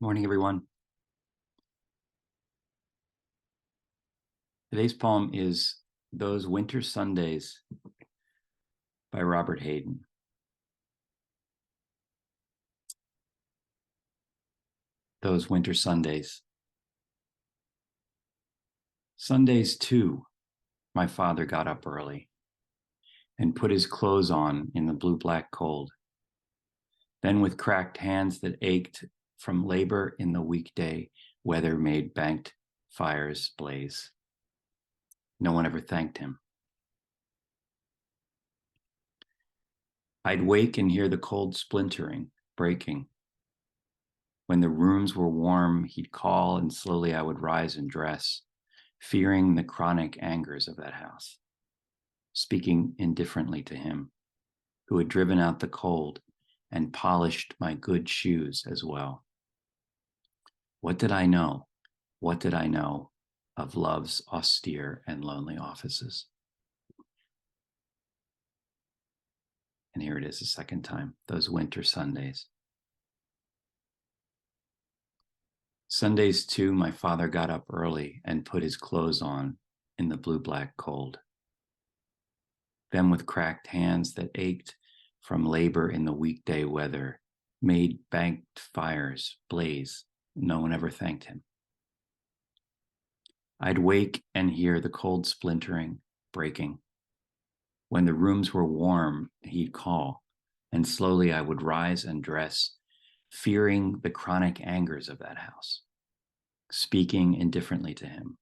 Morning, everyone. Today's poem is Those Winter Sundays by Robert Hayden. Those winter Sundays. Sundays, too, my father got up early and put his clothes on in the blue-black cold. Then with cracked hands that ached from labor in the weekday weather made banked fires blaze. No one ever thanked him. I'd wake and hear the cold splintering, breaking. When the rooms were warm, he'd call, and slowly I would rise and dress, fearing the chronic angers of that house, speaking indifferently to him, who had driven out the cold and polished my good shoes as well. What did I know? What did I know of love's austere and lonely offices? And here it is a second time, those winter Sundays. Sundays, too, my father got up early and put his clothes on in the blue-black cold. Then with cracked hands that ached from labor in the weekday weather, made banked fires blaze. No one ever thanked him. I'd wake and hear the cold splintering, breaking. When the rooms were warm, he'd call, and slowly I would rise and dress, fearing the chronic angers of that house, speaking indifferently to him,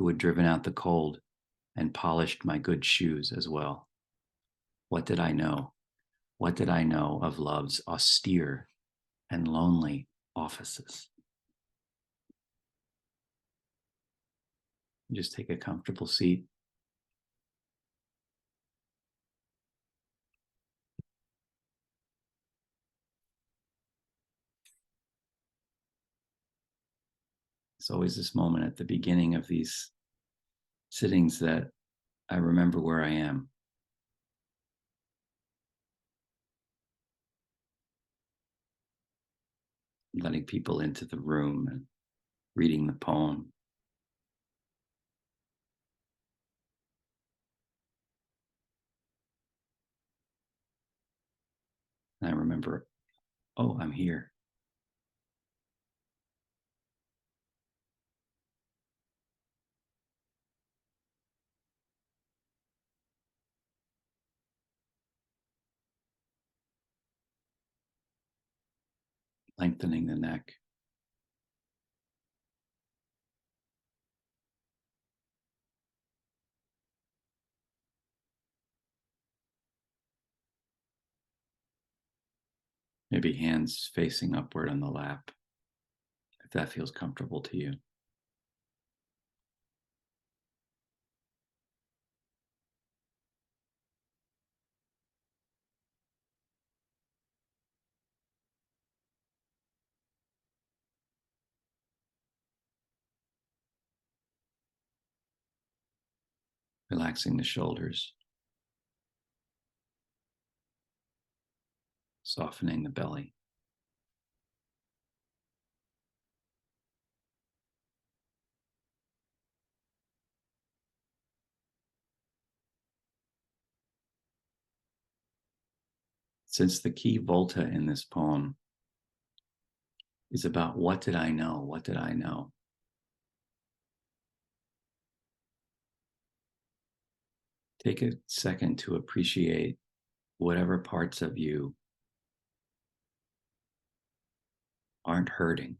who had driven out the cold and polished my good shoes as well. What did I know? What did I know of love's austere and lonely offices? Just take a comfortable seat. It's always this moment at the beginning of these sittings that I remember where I am. Letting people into the room and reading the poem. And I remember, oh, I'm here. Lengthening the neck. Maybe hands facing upward on the lap, if that feels comfortable to you. Relaxing the shoulders, softening the belly. Since the key volta in this poem is about what did I know? What did I know? Take a second to appreciate whatever parts of you aren't hurting.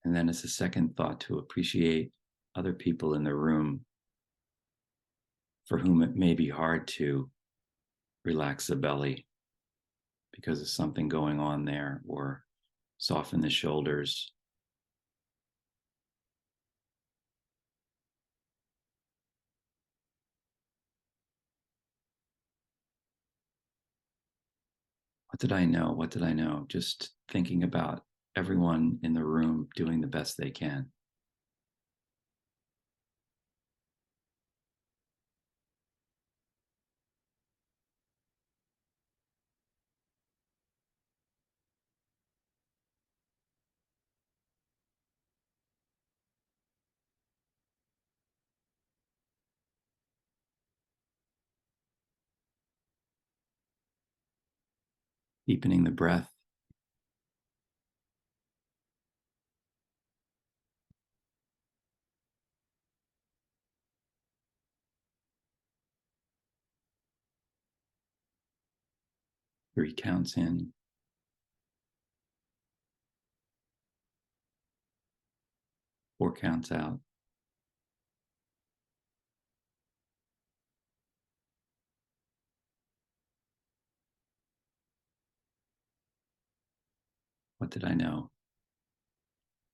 And then as a second thought to appreciate other people in the room for whom it may be hard to relax the belly because of something going on there, or soften the shoulders. What did I know? What did I know? Just thinking about everyone in the room doing the best they can. deepening the breath. Three counts in, 4 counts out. What did I know?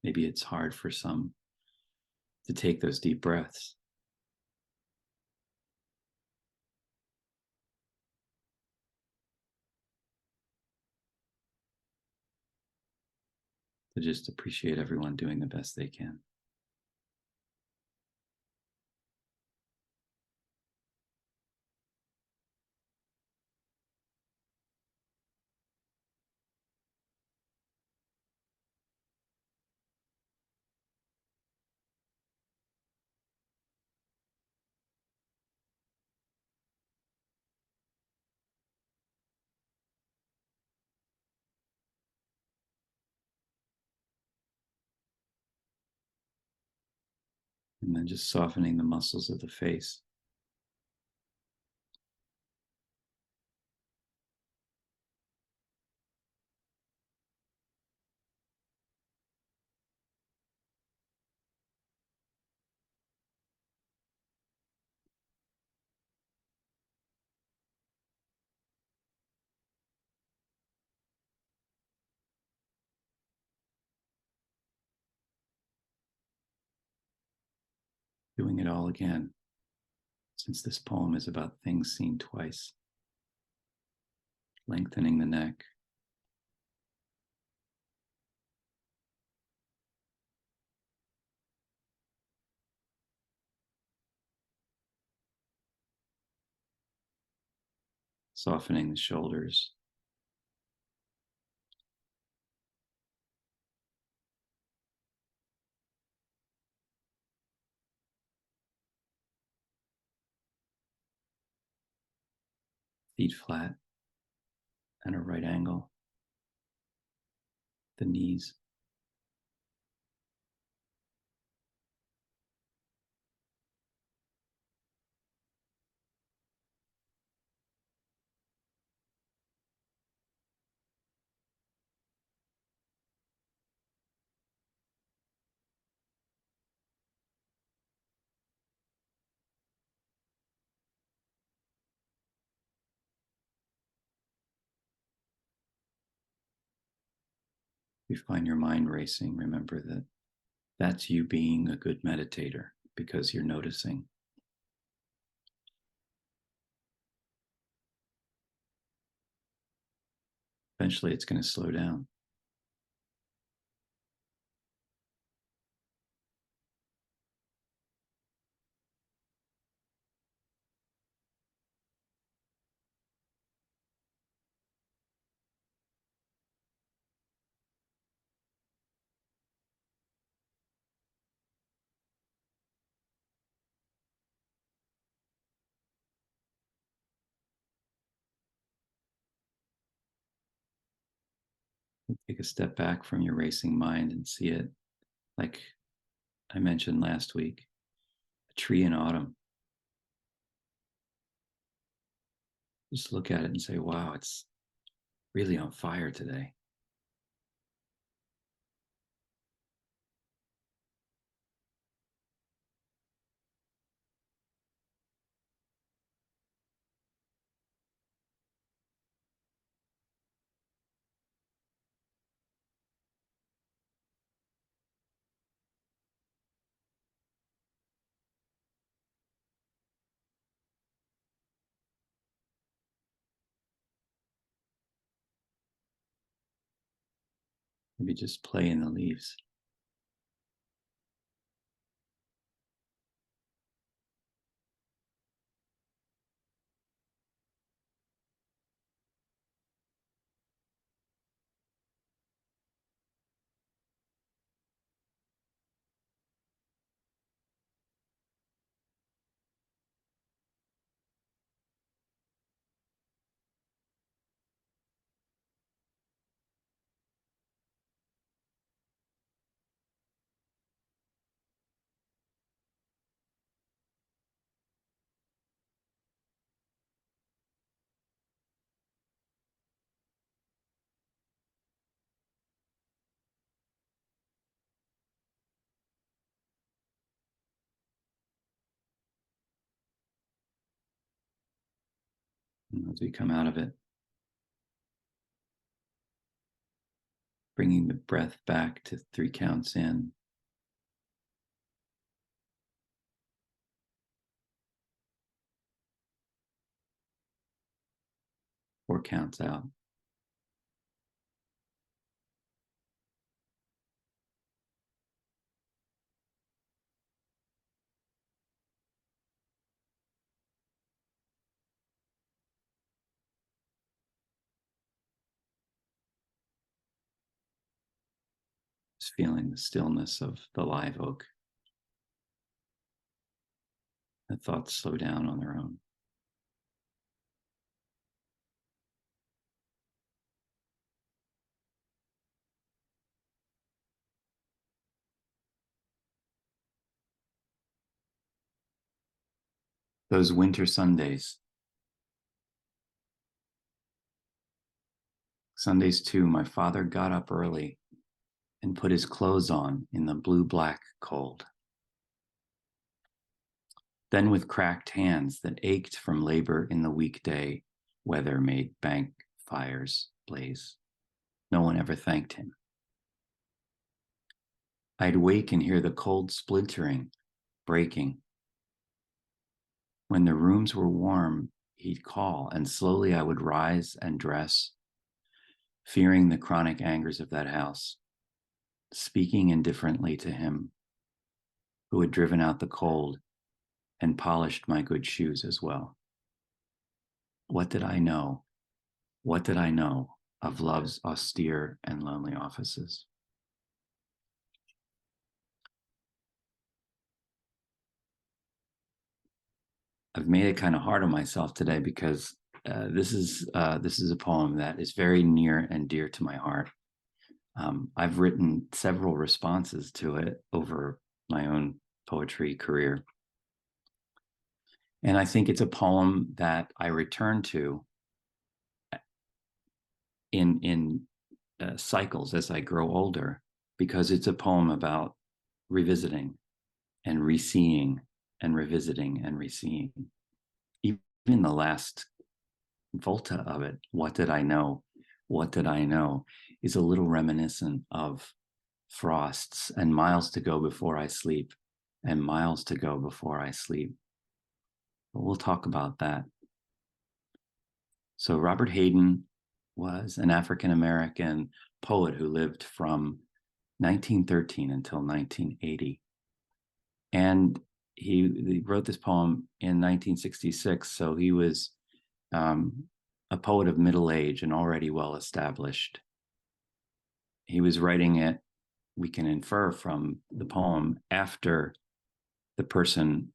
Maybe it's hard for some to take those deep breaths. To just appreciate everyone doing the best they can. And then just softening the muscles of the face. Doing it all again, since this poem is about things seen twice. Lengthening the neck. Softening the shoulders. Feet flat and a right angle. The knees. If you find your mind racing, remember that that's you being a good meditator because you're noticing. Eventually, it's going to slow down. Take a step back from your racing mind and see it like I mentioned last week, a tree in autumn. Just look at it and say, wow, it's really on fire today. Maybe just play in the leaves. And as we come out of it, bringing the breath back to 3 counts in, 4 counts out. Just feeling the stillness of the live oak. The thoughts slow down on their own. Those winter Sundays. Sundays too, my father got up early and put his clothes on in the blue-black cold. Then with cracked hands that ached from labor in the weekday, weather made bank fires blaze. No one ever thanked him. I'd wake and hear the cold splintering, breaking. When the rooms were warm, he'd call, and slowly I would rise and dress, fearing the chronic angers of that house, speaking indifferently to him, who had driven out the cold and polished my good shoes as well. What did I know? What did I know of love's austere and lonely offices? I've made it kind of hard on myself today because this is a poem that is very near and dear to my heart. I've written several responses to it over my own poetry career. And I think it's a poem that I return to in cycles as I grow older, because it's a poem about revisiting and reseeing and revisiting and reseeing. Even the last volta of it, what did I know? What did I know? Is a little reminiscent of frosts and miles to go before I sleep and miles to go before I sleep. But we'll talk about that. So Robert Hayden was an African-American poet who lived from 1913 until 1980. And he wrote this poem in 1966, so he was a poet of middle age and already well established. He was writing it, we can infer from the poem, after the person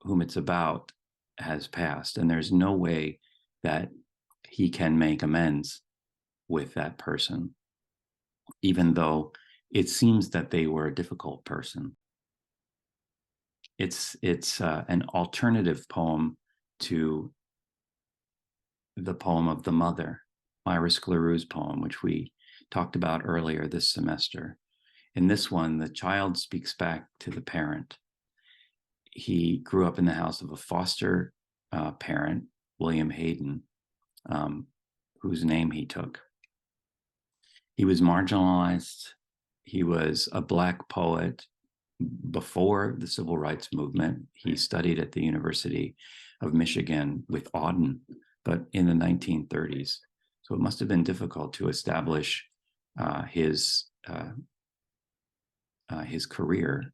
whom it's about has passed, and there's no way that he can make amends with that person, even though it seems that they were a difficult person. It's an alternative poem to the poem of the mother, Iris Cleroux's poem, which we talked about earlier this semester. In this one, the child speaks back to the parent. He grew up in the house of a foster parent, William Hayden, whose name he took. He was marginalized. He was a Black poet before the Civil Rights Movement. He studied at the University of Michigan with Auden, but in the 1930s. So it must have been difficult to establish his career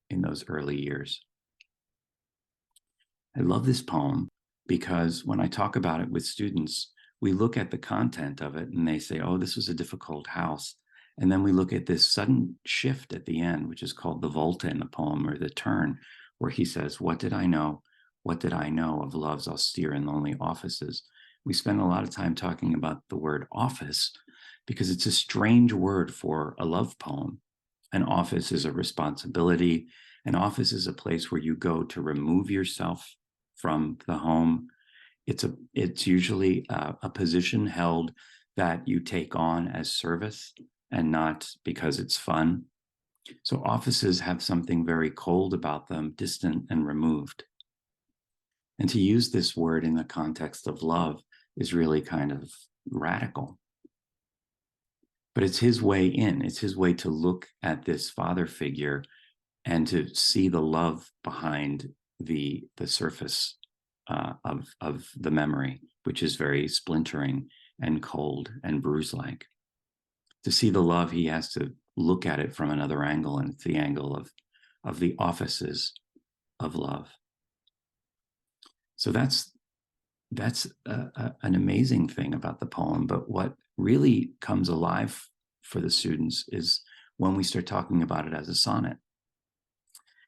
in those early years. I love this poem because when I talk about it with students, we look at the content of it and they say, oh, this was a difficult house. And then we look at this sudden shift at the end, which is called the volta in the poem, or the turn, where he says, what did I know? What did I know of love's austere and lonely offices? We spend a lot of time talking about the word office because it's a strange word for a love poem. An office is a responsibility. An office is a place where you go to remove yourself from the home. It's usually a position held that you take on as service and not because it's fun. So offices have something very cold about them, distant and removed. And to use this word in the context of love is really kind of radical. But it's his way in. It's his way to look at this father figure and to see the love behind the surface of the memory, which is very splintering and cold and bruise-like. To see the love, he has to look at it from another angle, and it's the angle of the offices of love. So that's an amazing thing about the poem. But what really comes alive for the students is when we start talking about it as a sonnet.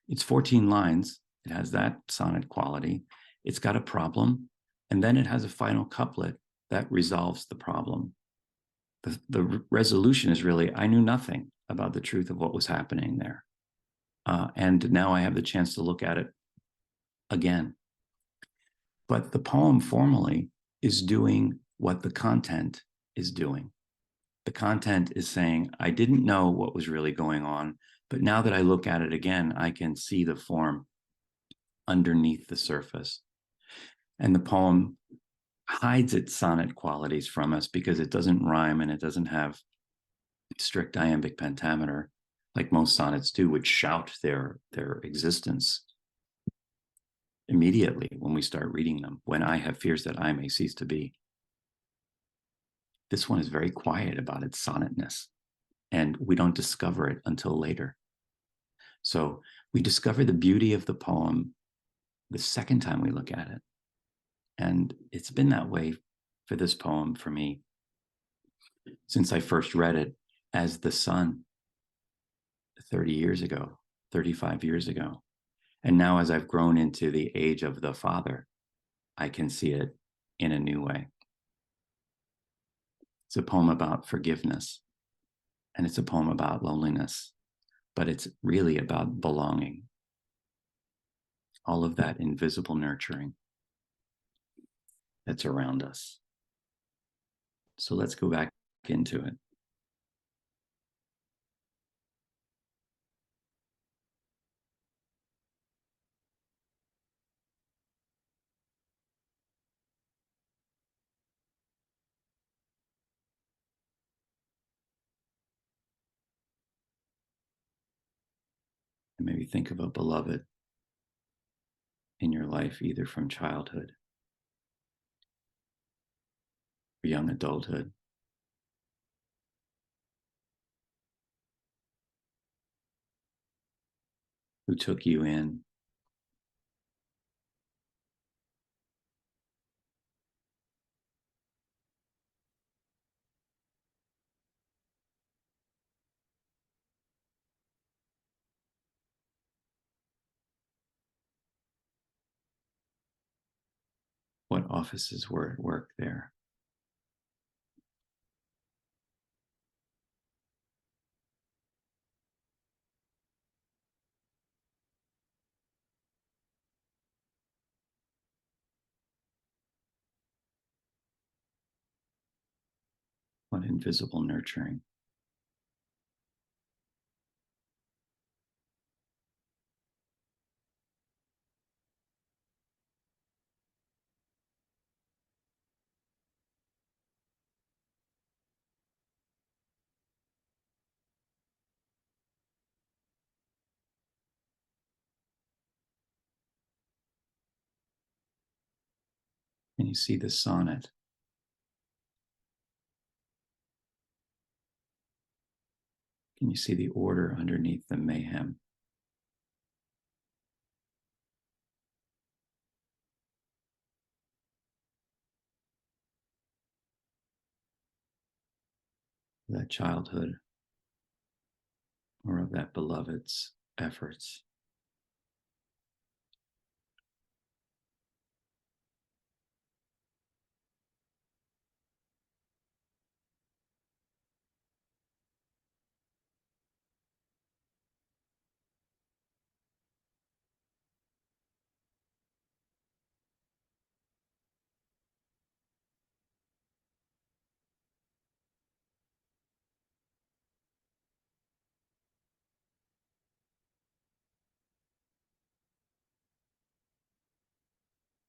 It's 14 lines. It has that sonnet quality. It's got a problem, and then it has a final couplet that resolves the problem. The resolution is really, I knew nothing about the truth of what was happening there. And now I have the chance to look at it again. But the poem formally is doing what the content is doing. The content is saying, I didn't know what was really going on, but now that I look at it again, I can see the form underneath the surface. And the poem hides its sonnet qualities from us because it doesn't rhyme and it doesn't have strict iambic pentameter like most sonnets do, which shout their existence immediately when we start reading them. When I have fears that I may cease to be. This one is very quiet about its sonnetness, and we don't discover it until later. So we discover the beauty of the poem the second time we look at it. And it's been that way for this poem for me since I first read it as the son 30 years ago, 35 years ago. And now as I've grown into the age of the father, I can see it in a new way. It's a poem about forgiveness, and it's a poem about loneliness, but it's really about belonging. All of that invisible nurturing that's around us. So let's go back into it. And maybe think of a beloved in your life, either from childhood or young adulthood, who took you in, what offices were at work there. What invisible nurturing. And you see the sonnet. Can you see the order underneath the mayhem? That childhood or of that beloved's efforts.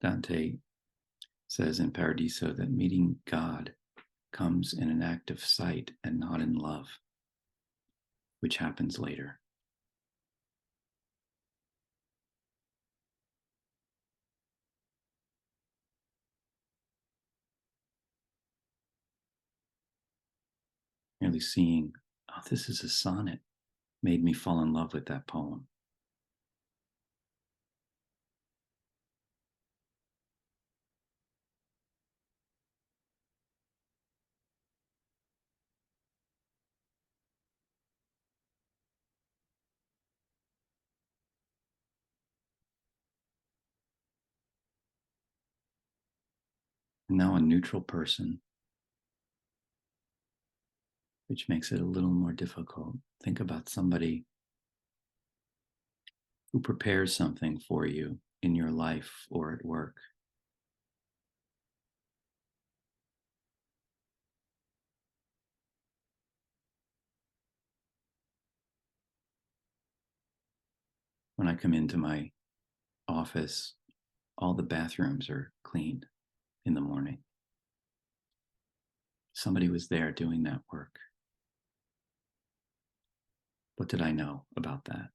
Dante says in Paradiso that meeting God comes in an act of sight and not in love, which happens later. Merely seeing, oh, this is a sonnet, made me fall in love with that poem. And now a neutral person, which makes it a little more difficult. Think about somebody who prepares something for you in your life or at work. When I come into my office, all the bathrooms are cleaned in the morning. Somebody was there doing that work. What did I know about that?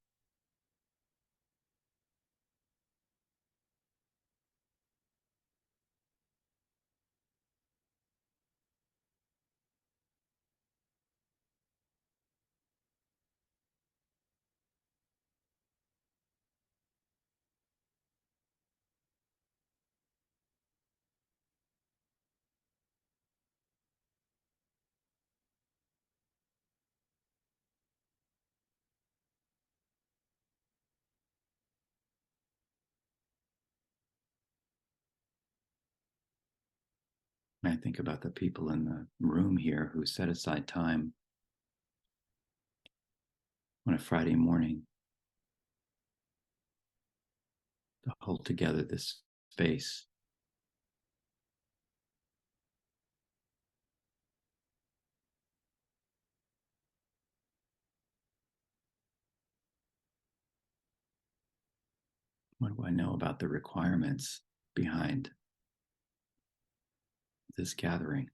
And I think about the people in the room here who set aside time on a Friday morning to hold together this space. What do I know about the requirements behind this gathering?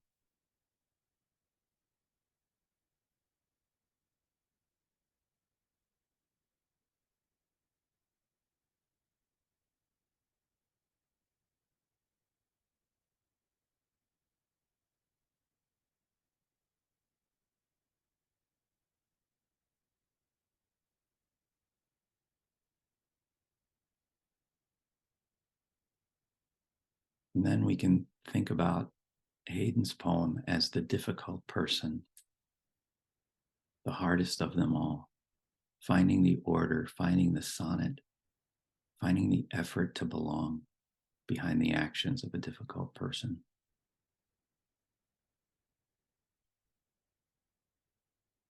And then we can think about Hayden's poem as the difficult person, the hardest of them all, finding the order, finding the sonnet, finding the effort to belong behind the actions of a difficult person.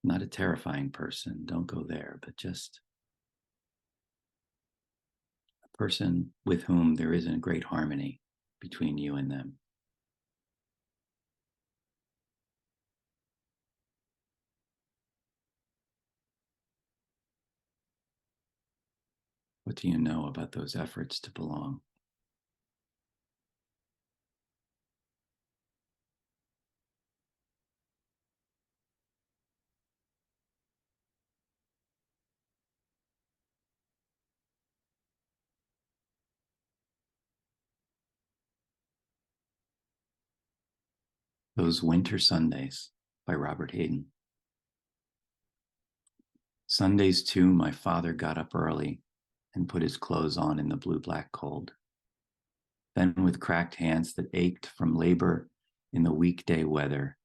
Not a terrifying person, don't go there, but just a person with whom there isn't great harmony between you and them. What do you know about those efforts to belong? Those Winter Sundays by Robert Hayden. Sundays too, my father got up early and put his clothes on in the blue-black cold. Then with cracked hands that ached from labor in the weekday weather,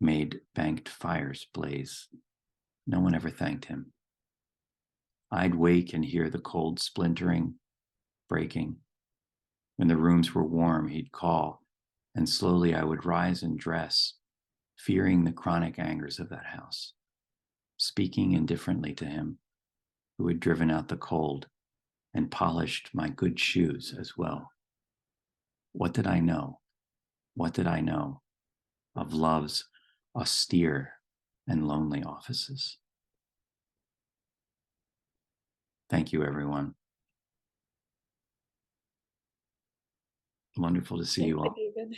made banked fires blaze. No one ever thanked him. I'd wake and hear the cold splintering, breaking. When the rooms were warm, he'd call, and slowly I would rise and dress, fearing the chronic angers of that house, speaking indifferently to him, who had driven out the cold and polished my good shoes as well. What did I know? What did I know of love's austere and lonely offices? Thank you, everyone. Wonderful to see Thank you all. David.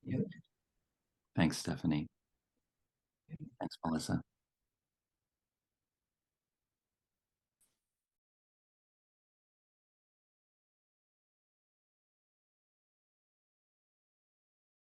Yeah. Thanks, Stephanie. Thanks, Melissa.